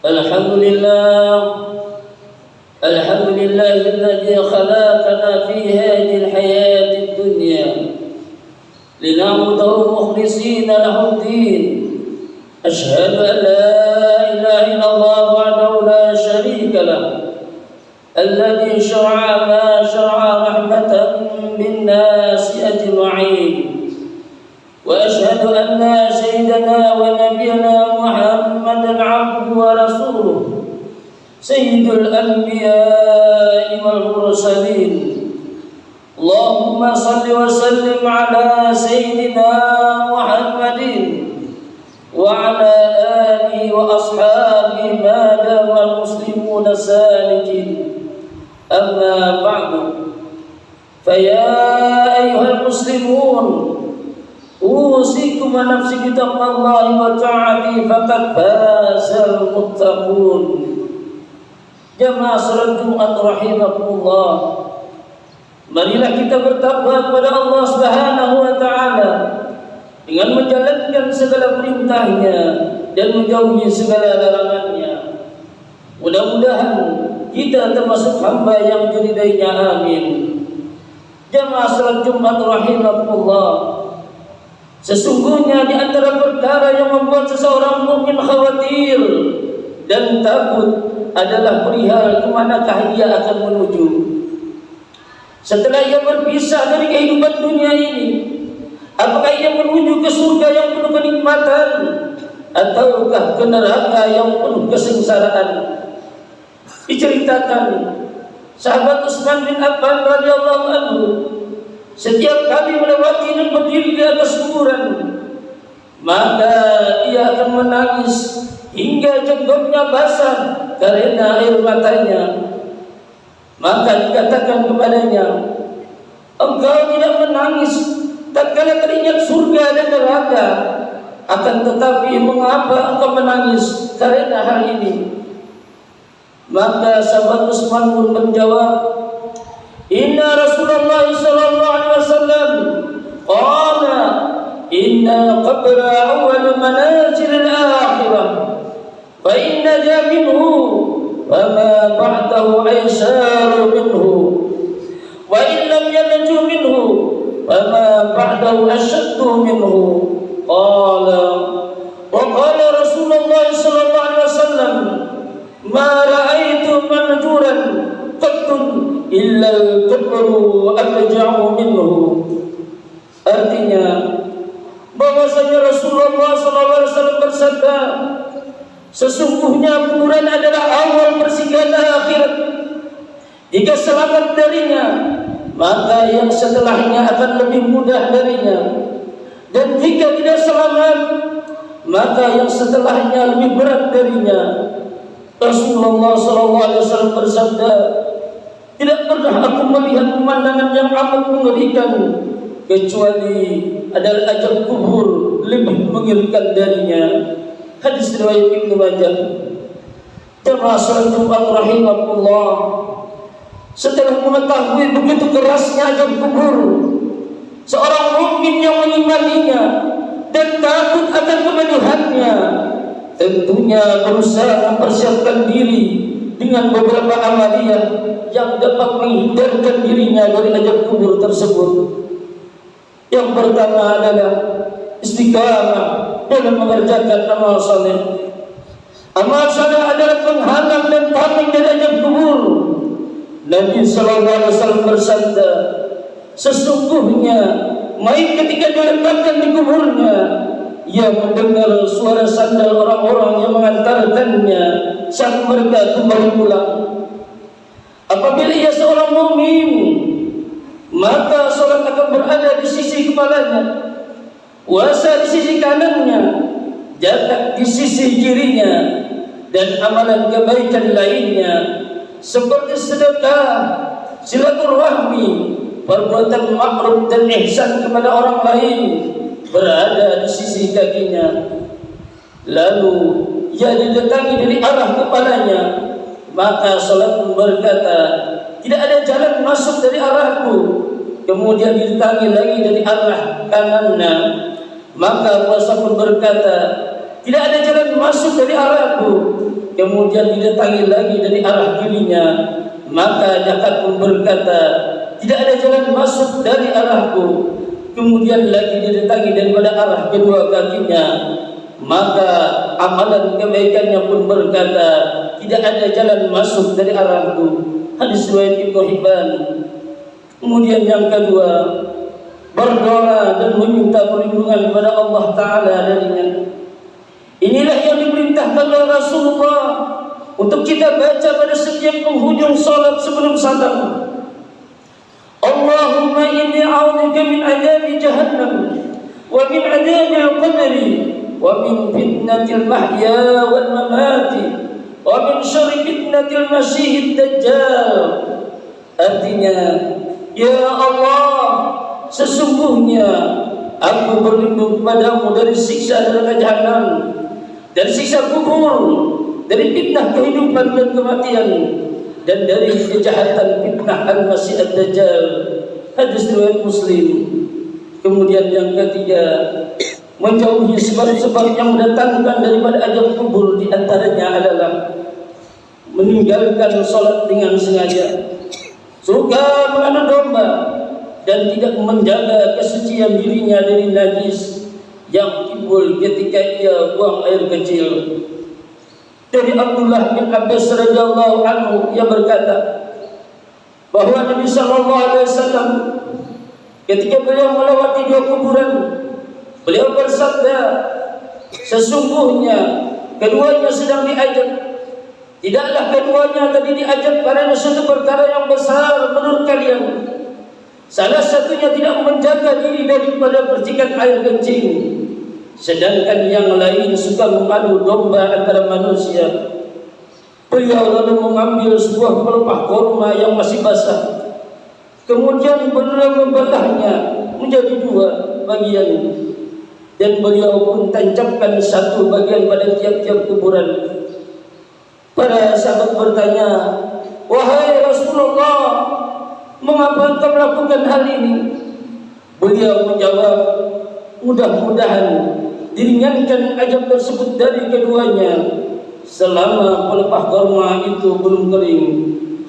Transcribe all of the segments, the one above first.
الحمد لله الحمد لله الذي خلقنا في هذه الحياة الدنيا لنعبده مخلصين له الدين. أشهد أن لا إله إلا الله وحده لا شريك له الذي شرع ما شرع رحمة بالناس أجمعين. وأشهد أن سيدنا ونبينا محمدا عبده ورسوله سيد الأنبياء والمرسلين. اللهم صل وسلم على سيدنا محمد وعلى آله وأصحابه ما دام المسلمون سالكين. أما بعد، فيا أيها المسلمون، أوصيكم ونفسي بتقوى الله وطاعته فقد فاز المتقون. Jamaah salat Jumat rahimakumullah, marilah kita bertakwa kepada Allah Subhanahu wa taala dengan menjalankan segala perintahnya dan menjauhi segala larangannya. Mudah-mudahan kita termasuk hamba yang diridainya, amin. Jamaah salat Jumat rahimakumullah, sesungguhnya di antara perkara yang membuat seseorang mukmin khawatir dan takut adalah perihal kemanakah ia akan menuju setelah ia berpisah dari kehidupan dunia ini. Apakah ia menuju ke surga yang penuh kenikmatan ataukah ke neraka yang penuh kesengsaraan? Diceritakan sahabat Utsman bin Affan radhiyallahu anhu setiap kali melewati dan berdiri di atas kuburan, maka ia akan menangis hingga jenggotnya basah karena air matanya. Maka dikatakan kepadanya, engkau tidak menangis tatkala teringat surga dan neraka, akan tetapi mengapa engkau menangis karena hal ini? Maka sahabat Utsman pun menjawab, inna Rasulullah sallallahu alaihi wasallam qala inna qabra awwal manazil al-akhirah fa inna ja minhu wa ma ba'dahu aysar minhu wa in lam yanju minhu wa ma ba'dahu ashaddu minhu. Qala wa qala Rasulullah sallallahu alaihi wasallam ma ra'aitu manjuran qattun illa al-qabru abja'u minhu. Artinya bahwasanya Rasulullah SAW bersabda, sesungguhnya kuburan adalah awal persinggahan akhirat. Jika selamat darinya, maka yang setelahnya akan lebih mudah darinya, dan jika tidak selamat, maka yang setelahnya lebih berat darinya. Rasulullah SAW bersabda, tidak pernah aku melihat pemandangan yang amat mengerikan kecuali adalah ajab kubur lebih mengerikan darinya. Hadis riwayat Ibnu Majah. Jamaah salat Jumat rahimakumullah, setelah mengetahui begitu kerasnya ajab kubur, seorang mukmin yang mengimaninya dan takut akan kemedihannya tentunya berusaha mempersiapkan diri dengan beberapa amaliyah yang dapat menghindarkan dirinya dari ajab kubur tersebut. Yang pertama adalah istiqamah dalam mengerjakan amal saleh. Amal saleh adalah penghalang dan tameng dari ajab kubur. Nabi sallallahu alaihi wasallam bersabda, sesungguhnya mayit ketika diletakkan di kuburnya, ia mendengar suara sandal orang-orang yang mengantarkannya saat mereka kembali pulang. Apabila ia seorang mukmin, maka salat akan berada di sisi kepalanya, puasa di sisi kanannya, zakat di sisi kirinya, dan amalan kebaikan lainnya seperti sedekah, silaturahmi, perbuatan makruf dan ihsan kepada orang lain berada di sisi kakinya. Lalu ia didatangi dari arah kepalanya, maka salat pun berkata, tidak ada jalan masuk dari arahku. Kemudian didatangi lagi dari arah kanannya, maka puasa pun berkata, tidak ada jalan masuk dari arahku. kemudian didatangi lagi dari arah kirinya, maka zakat pun berkata, tidak ada jalan masuk dari arahku. Kemudian lagi didatangi daripada arah kedua kakinya, maka amalan kebaikannya pun berkata, tidak ada jalan masuk dari arahku. Hadis riwayat Ibnu Hibban. Kemudian yang kedua, berdoa dan meminta perlindungan kepada Allah Ta'ala darinya. Inilah yang diperintahkan oleh Rasulullah untuk kita baca pada setiap penghujung salat sebelum salam. Allahumma inni a'udzubika min adzabi jahannam wa min adzabil qabri wa min fitnatil mahya wal mamati wa min syarri fitnatil masiihid dajjal. Artinya, ya Allah, sesungguhnya aku berlindung kepadamu dari siksa neraka jahanam, dari siksa kubur, dari fitnah kehidupan dan kematian, dan dari kejahatan fitnah al-masih ad-dajjal. Hadis riwayat Muslim. Kemudian yang ketiga, menjauhi sebab-sebab yang mendatangkan daripada azab kubur, di antaranya adalah meninggalkan salat dengan sengaja, suka mengadu domba, dan tidak menjaga kesucian dirinya dari najis yang timbul ketika ia buang air kecil. Dari Abdullah bin Abbas radhiyallahu anhu, ia berkata bahwa Nabi sallallahu alaihi wasallam ketika beliau melewati dua kuburan, beliau bersabda, sesungguhnya keduanya sedang diajab. Tidaklah keduanya tadi diajab karena suatu perkara yang besar menurut kalian. Salah satunya tidak menjaga diri daripada percikan air kencing, sedangkan yang lain suka mengadu domba antara manusia. Beliau lalu mengambil sebuah pelepah kurma yang masih basah, kemudian beliau membelahnya menjadi dua bagian, dan beliau pun tancapkan satu bagian pada tiap-tiap kuburan. Para sahabat bertanya, wahai Rasulullah, mengapa engkau melakukan hal ini? Beliau menjawab, mudah-mudahan diringankan azab tersebut dari keduanya selama pelepah kurma itu belum kering.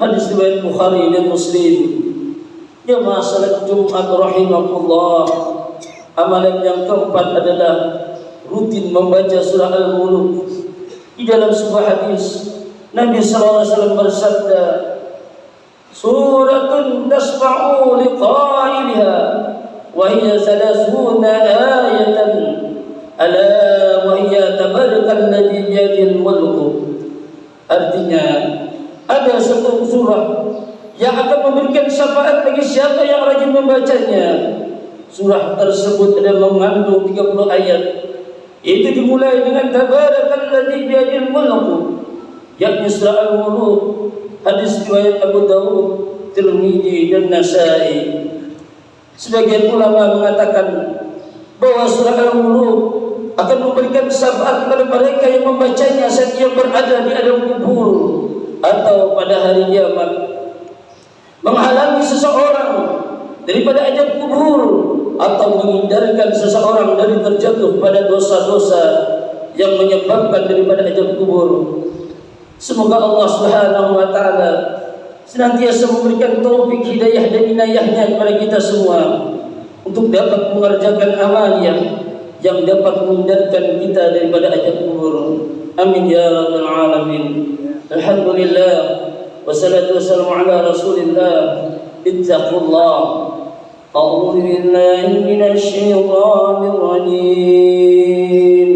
Hadis riwayat Bukhari dan Muslim. Jemaah salat Jumat rahimakumullah, amalan yang keempat adalah rutin membaca surah Al-Mulk. Di dalam sebuah hadis, Nabi sallallahu alaihi wasallam bersabda, suratun tasma'u liqa'ilha wa hiya 30 ayatan, ala wa hiya tabarakal ladzi biyadil mulk. Artinya, ada satu surah yang akan memberikan syafaat bagi siapa yang rajin membacanya. Surah tersebut ada mengandung 30 ayat. Itu dimulai dengan tabarakal ladzi biyadil mulk, yakni surah Al-Mulk. Hadis riwayat Abu Dawud, Tirmidzi dan Nasai. Sebagian ulama mengatakan bahwa surah Al-Mulk akan memberikan syafaat kepada mereka yang membacanya saat ia berada di alam kubur atau pada hari kiamat, menghalangi seseorang daripada azab kubur atau menghindarkan seseorang dari terjatuh pada dosa-dosa yang menyebabkan daripada azab kubur. Semoga Allah Subhanahu wa taala senantiasa memberikan taufik, hidayah dan inayahnya kepada kita semua untuk dapat mengerjakan amal yang dapat menghindarkan kita daripada azab kubur. Amin ya rabbal alamin. Alhamdulillah, wassalatu wassalamu ala Rasulillah. Ittaqullah. A'udzu billahi minasy syaithanir rajim.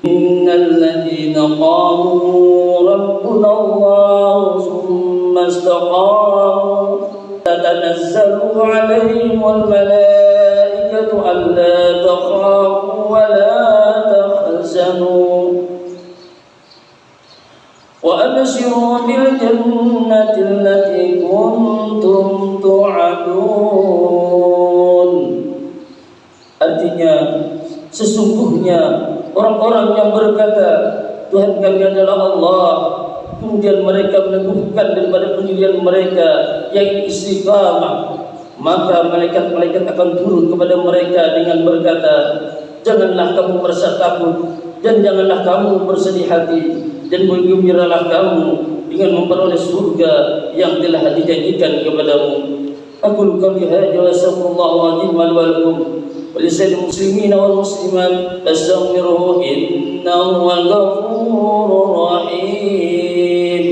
Innal ladzina qalu rabbuna Allah tsumma istaqamu tatanazzalu 'alaihimul malaikatu alla takhafu wa la tahzanu wa abshiru bil jannati allati kuntum tu'adun. Artinya, sesungguhnya orang-orang yang berkata Tuhan kami adalah Allah, kemudian mereka meneguhkan daripada pendirian mereka yang istiqamah, maka malaikat-malaikat akan turun kepada mereka dengan berkata, janganlah kamu merasa takut dan janganlah kamu bersedih hati dan bergembiralah kamu dengan memperoleh surga yang telah dijanjikan kepadamu. Aku qouli hadza wa astaghfirullah al-azim li wa lakum wa lisa'il muslimin wal muslimat astaghfiruhu innahu huwal ghafurur rahim.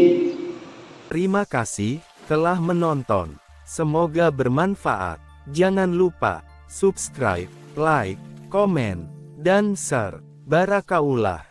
Terima kasih telah menonton. Semoga bermanfaat. Jangan lupa subscribe, like, komen, dan share. Barakaullah.